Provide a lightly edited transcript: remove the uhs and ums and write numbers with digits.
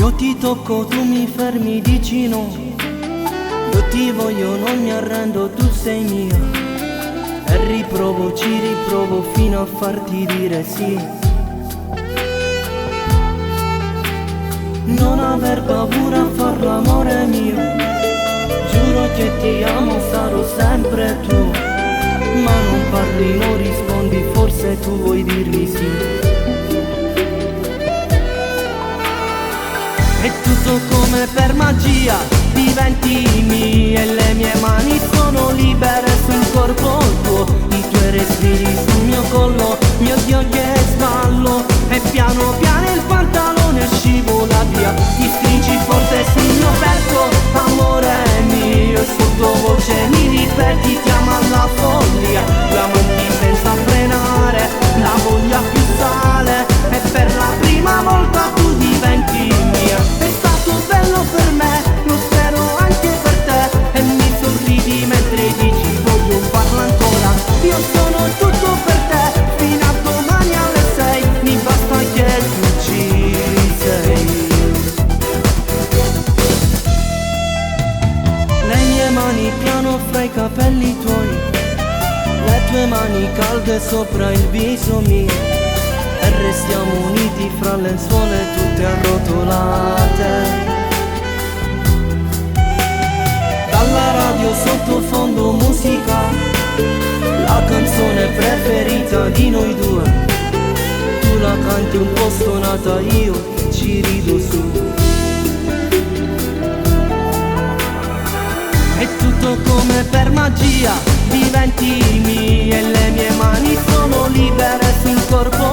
Io ti tocco, tu mi fermi, dici no. Io ti voglio, non mi arrendo, tu sei mia. E riprovo, ci riprovo fino a farti dire sì. Non aver paura a far l'amore mio. Giuro che ti amo, sarò sempre tu. Ma non parli, non rispondi, forse tu vuoi dirmi sì. È tutto come per magia, diventi mia e le mie mani sono libere sul corpo tuo. I tuoi respiri sul mio collo, mio Dio che sballo. E piano piano il pantalone scivola via. Ti stringi forte sul mio petto, amore mio. E sottovoce mi ripeti, ti amo alla follia. L'amanti senza frenare, la voglia più sale. E per la prima volta tu diventi mia. È stato bello per me, lo spero anche per te. E mi sorridi mentre dici voglio farlo ancora. Io sono tutto per te, fino a domani alle 6. Mi basta che tu ci sei. Le mie mani piano fra i capelli tuoi, le tue mani calde sopra il viso mio. E restiamo uniti fra lenzuola tutte arrotolate. Dalla radio sottofondo musica, la canzone preferita di noi due. Tu la canti un po' stonata, io che ci rido su. È tutto come per magia, diventi mia e le mie mani sono libere sul corpo